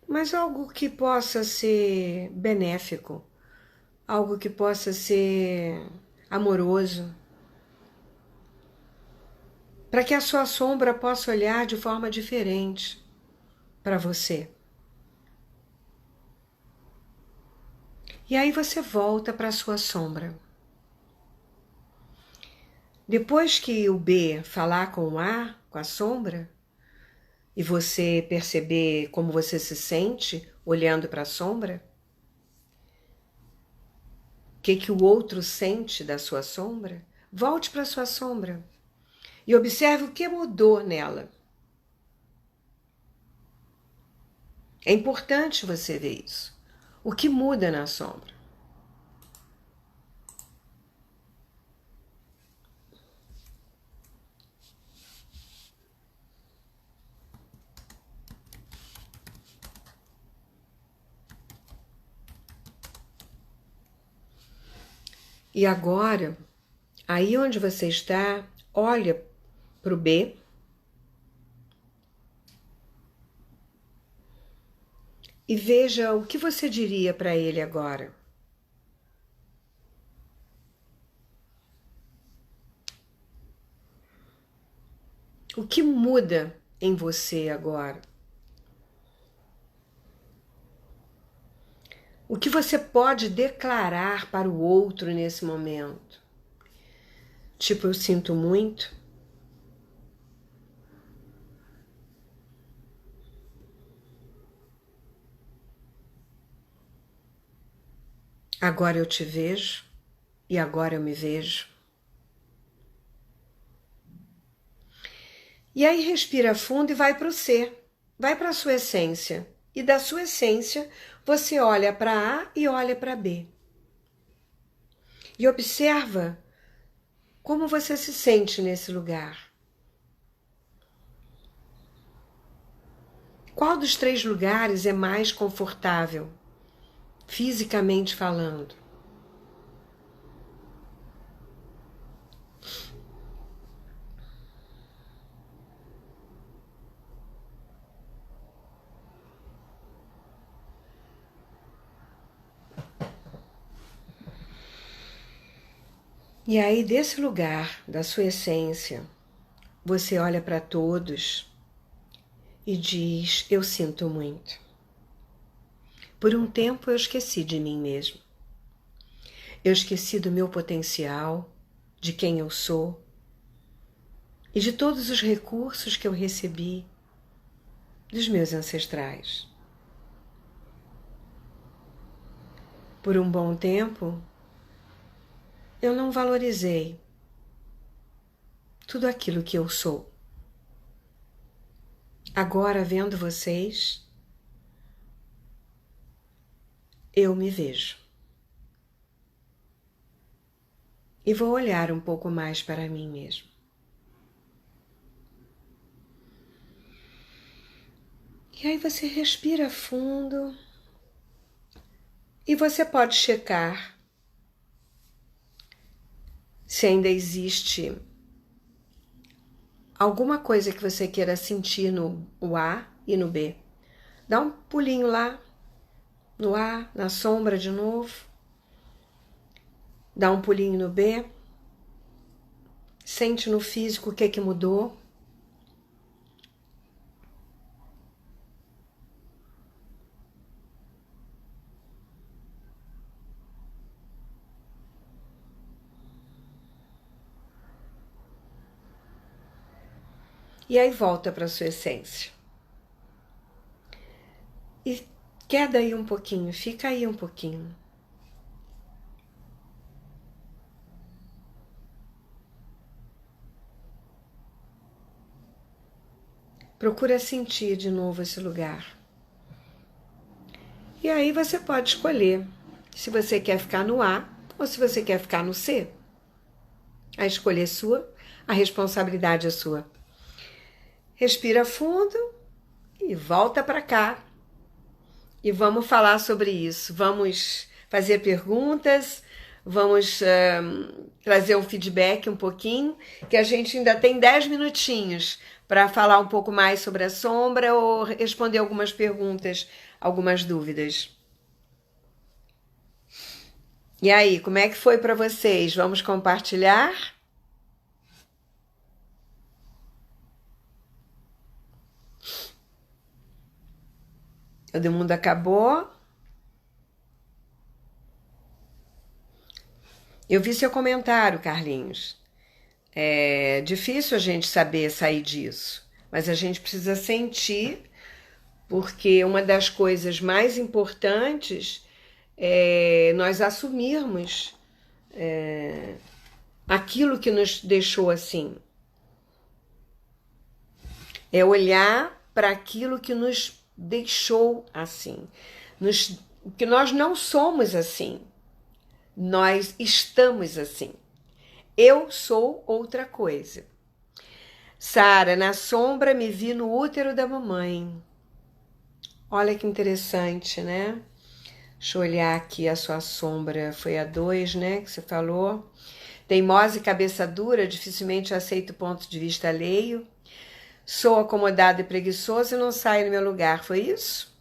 Mas algo que possa ser benéfico, algo que possa ser amoroso, para que a sua sombra possa olhar de forma diferente para você. E aí você volta para a sua sombra. Depois que o B falar com o A, com a sombra, e você perceber como você se sente olhando para a sombra, o que o outro sente da sua sombra, volte para a sua sombra e observe o que mudou nela. É importante você ver isso. O que muda na sombra? E agora, aí onde você está, olha para o B e veja o que você diria para ele agora. O que muda em você agora? O que você pode declarar para o outro nesse momento? Tipo, eu sinto muito. Agora eu te vejo e agora eu me vejo. E aí respira fundo e vai para o ser, vai para a sua essência. E da sua essência você olha para A e olha para B. E observa como você se sente nesse lugar. Qual dos três lugares é mais confortável, fisicamente falando? E aí, desse lugar, da sua essência, você olha para todos e diz: eu sinto muito. Por um tempo eu esqueci de mim mesmo. Eu esqueci do meu potencial, de quem eu sou e de todos os recursos que eu recebi dos meus ancestrais. Por um bom tempo, eu não valorizei tudo aquilo que eu sou. Agora, vendo vocês, eu me vejo. E vou olhar um pouco mais para mim mesmo. E aí você respira fundo e você pode checar se ainda existe alguma coisa que você queira sentir no A e no B. Dá um pulinho lá no A, na sombra de novo. Dá um pulinho no B. Sente no físico o que é que mudou. E aí volta para sua essência. E queda aí um pouquinho, fica aí um pouquinho. Procura sentir de novo esse lugar. E aí você pode escolher se você quer ficar no A ou se você quer ficar no C. A escolha é sua, a responsabilidade é sua. Respira fundo e volta para cá. E vamos falar sobre isso. Vamos fazer perguntas, vamos trazer um feedback um pouquinho, que a gente ainda tem 10 minutinhos para falar um pouco mais sobre a sombra ou responder algumas perguntas, algumas dúvidas. E aí, como é que foi para vocês? Vamos compartilhar? Todo mundo acabou? Eu vi seu comentário, Carlinhos. É difícil a gente saber sair disso, mas a gente precisa sentir, porque uma das coisas mais importantes é nós assumirmos aquilo que nos deixou assim. É olhar para aquilo que nos deixou assim. Que nós não somos assim. Nós estamos assim. Eu sou outra coisa. Sara, na sombra me vi no útero da mamãe. Olha que interessante, né? Deixa eu olhar aqui a sua sombra. Foi a 2, né, que você falou. Teimosa e cabeça dura, dificilmente aceito ponto de vista alheio. Sou acomodado e preguiçoso e não saio do meu lugar. Foi isso?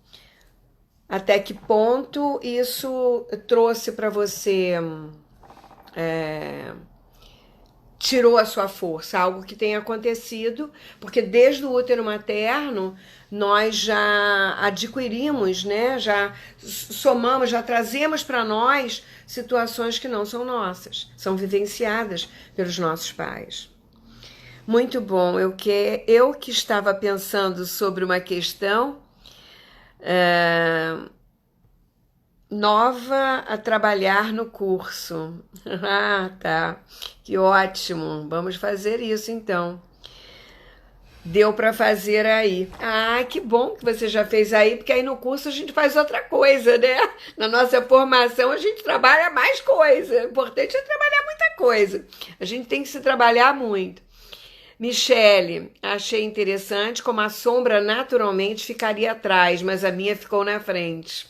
Até que ponto isso trouxe para você... tirou a sua força, algo que tem acontecido, porque desde o útero materno nós já adquirimos, né, já somamos, já trazemos para nós situações que não são nossas, são vivenciadas pelos nossos pais. Muito bom, eu que estava pensando sobre uma questão nova a trabalhar no curso. Ah, tá. Que ótimo. Vamos fazer isso então. Deu para fazer aí. Ah, que bom que você já fez aí, porque aí no curso a gente faz outra coisa, né? Na nossa formação a gente trabalha mais coisa. O importante é trabalhar muita coisa. A gente tem que se trabalhar muito. Michele, achei interessante como a sombra naturalmente ficaria atrás, mas a minha ficou na frente.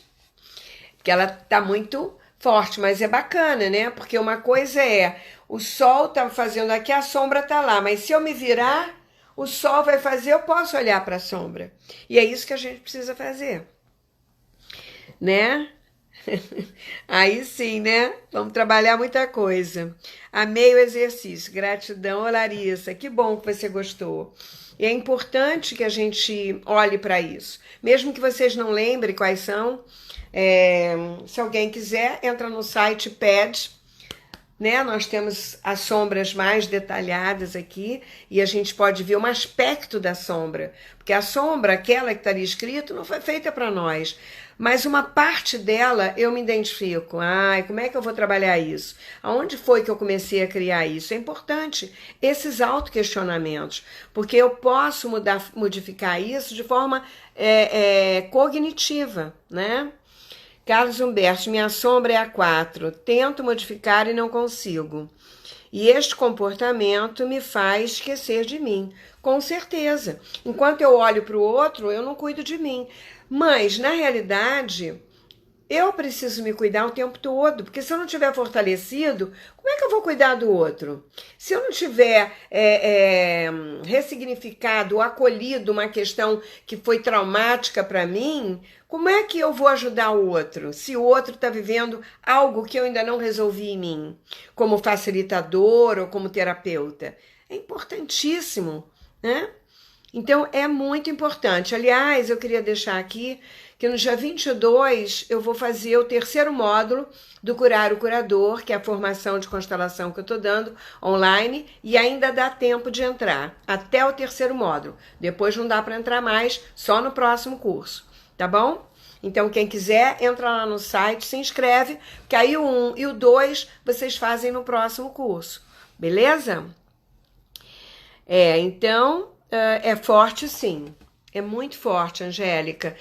Que ela tá muito forte, mas é bacana, né? Porque uma coisa é, o sol tá fazendo aqui, a sombra tá lá, mas se eu me virar, o sol vai fazer, eu posso olhar para a sombra. E é isso que a gente precisa fazer, né? Aí sim, né? Vamos trabalhar muita coisa. Amei o exercício. Gratidão, Larissa. Que bom que você gostou. E é importante que a gente olhe para isso. Mesmo que vocês não lembrem quais são, se alguém quiser, entra no site PED, né? Nós temos as sombras mais detalhadas aqui e a gente pode ver um aspecto da sombra, porque a sombra, aquela que está ali escrito, não foi feita para nós, mas uma parte dela eu me identifico. Ai, como é que eu vou trabalhar isso? Aonde foi que eu comecei a criar isso? É importante esses autoquestionamentos, porque eu posso modificar isso de forma cognitiva, né? Carlos Humberto, minha sombra é a 4. Tento modificar e não consigo. E este comportamento me faz esquecer de mim. Com certeza. Enquanto eu olho para o outro, eu não cuido de mim. Mas, na realidade, eu preciso me cuidar o tempo todo, porque se eu não tiver fortalecido, como é que eu vou cuidar do outro? Se eu não tiver ressignificado ou acolhido uma questão que foi traumática para mim, como é que eu vou ajudar o outro? Se o outro está vivendo algo que eu ainda não resolvi em mim, como facilitador ou como terapeuta. É importantíssimo, né? Então, é muito importante. Aliás, eu queria deixar aqui que no dia 22 eu vou fazer o terceiro módulo do Curar o Curador, que é a formação de constelação que eu estou dando online, e ainda dá tempo de entrar até o terceiro módulo. Depois não dá para entrar mais, só no próximo curso, tá bom? Então, quem quiser, entra lá no site, se inscreve, que aí o 1 e o 2 vocês fazem no próximo curso, beleza? Então... é forte, sim. É muito forte, Angélica.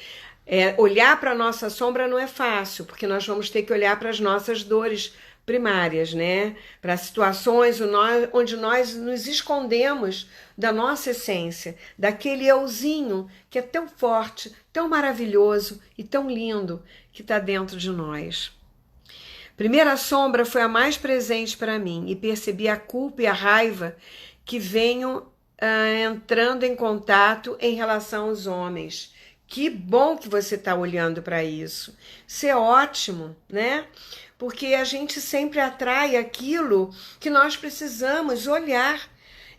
Olhar para a nossa sombra não é fácil, porque nós vamos ter que olhar para as nossas dores primárias, né? Para situações onde nós nos escondemos da nossa essência, daquele euzinho que é tão forte, tão maravilhoso e tão lindo que está dentro de nós. Primeira sombra foi a mais presente para mim e percebi a culpa e a raiva que venham entrando em contato em relação aos homens. Que bom que você está olhando para isso. Isso é ótimo, né? Porque a gente sempre atrai aquilo que nós precisamos olhar.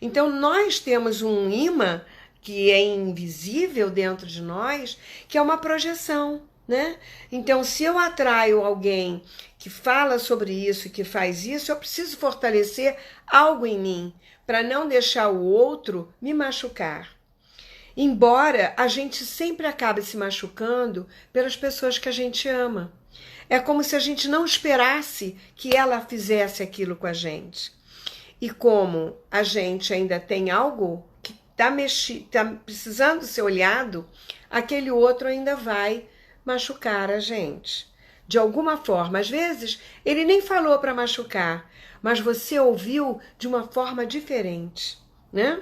Então, nós temos um imã que é invisível dentro de nós, que é uma projeção, né? Então, se eu atraio alguém que fala sobre isso, que faz isso, eu preciso fortalecer algo em mim, para não deixar o outro me machucar. Embora a gente sempre acabe se machucando pelas pessoas que a gente ama. É como se a gente não esperasse que ela fizesse aquilo com a gente. E como a gente ainda tem algo que tá precisando ser olhado, aquele outro ainda vai machucar a gente. De alguma forma, às vezes, ele nem falou para machucar, mas você ouviu de uma forma diferente, né?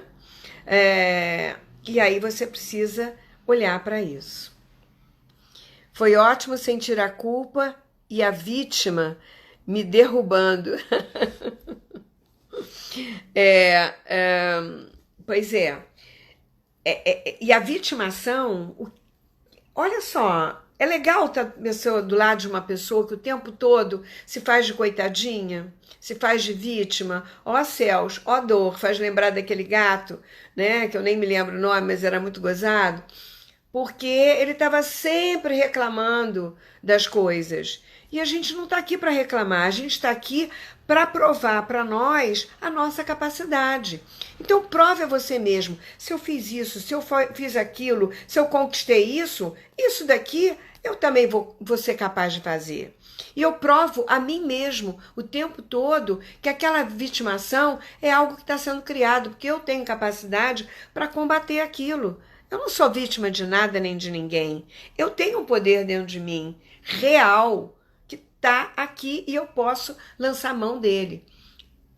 E aí você precisa olhar para isso. Foi ótimo sentir a culpa e a vítima me derrubando. Pois é. E a vitimação, olha só, é legal estar do lado de uma pessoa que o tempo todo se faz de coitadinha, se faz de vítima. Ó céus, ó dor, faz lembrar daquele gato, né? Que eu nem me lembro o nome, mas era muito gozado. Porque ele estava sempre reclamando das coisas. E a gente não está aqui para reclamar, a gente está aqui para provar para nós a nossa capacidade. Então prove a você mesmo, se eu fiz isso, se eu fiz aquilo, se eu conquistei isso, isso daqui eu também vou ser capaz de fazer. E eu provo a mim mesmo o tempo todo que aquela vitimação é algo que está sendo criado, porque eu tenho capacidade para combater aquilo. Eu não sou vítima de nada nem de ninguém. Eu tenho um poder dentro de mim, real, que está aqui e eu posso lançar mão dele.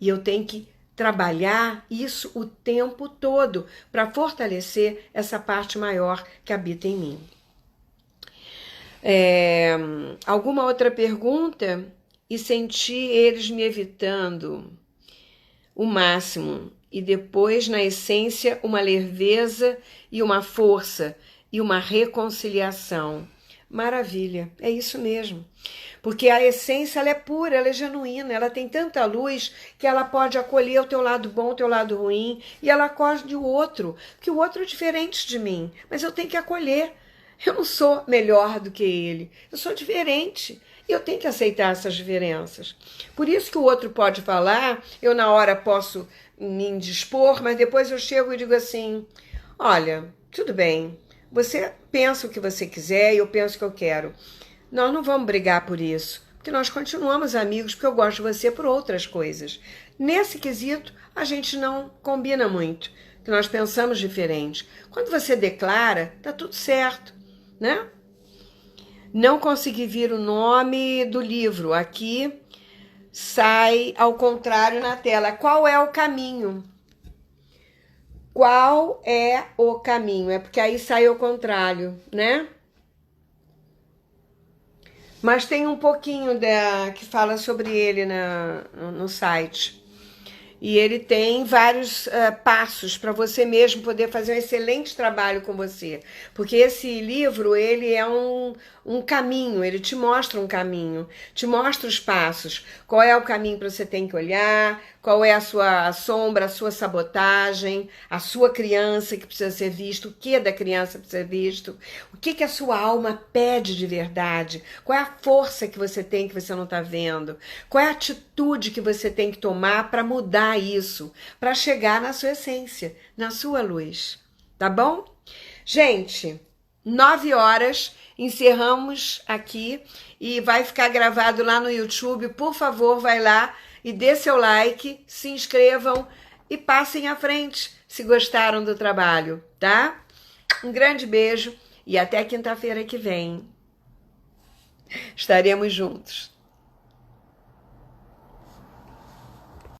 E eu tenho que trabalhar isso o tempo todo para fortalecer essa parte maior que habita em mim. Alguma outra pergunta? E senti eles me evitando o máximo. E depois, na essência, uma leveza e uma força e uma reconciliação. Maravilha, é isso mesmo. Porque a essência ela é pura, ela é genuína, ela tem tanta luz que ela pode acolher o teu lado bom, o teu lado ruim, e ela acolhe o outro, porque o outro é diferente de mim, mas eu tenho que acolher. Eu não sou melhor do que ele, eu sou diferente. E eu tenho que aceitar essas diferenças. Por isso que o outro pode falar, eu na hora posso me indispor, mas depois eu chego e digo assim, olha, tudo bem, você pensa o que você quiser e eu penso o que eu quero. Nós não vamos brigar por isso, porque nós continuamos amigos, porque eu gosto de você por outras coisas. Nesse quesito, a gente não combina muito, porque nós pensamos diferente. Quando você declara, tá tudo certo, né? Não consegui vir o nome do livro. Aqui sai ao contrário na tela. Qual é o caminho? Qual é o caminho? É porque aí sai ao contrário, né? Mas tem um pouquinho que fala sobre ele no site. E ele tem vários passos para você mesmo poder fazer um excelente trabalho com você. Porque esse livro, ele é um caminho, ele te mostra um caminho, te mostra os passos. Qual é o caminho que você tem que olhar, qual é a sua sombra, a sua sabotagem, a sua criança que precisa ser visto, o que da criança precisa ser visto, o que a sua alma pede de verdade, qual é a força que você tem que você não está vendo, qual é a atitude que você tem que tomar para mudar isso, para chegar na sua essência, na sua luz. Tá bom? Gente, 9 horas, encerramos aqui e vai ficar gravado lá no YouTube. Por favor, vai lá e dê seu like, se inscrevam e passem à frente se gostaram do trabalho, tá? Um grande beijo e até quinta-feira que vem. Estaremos juntos.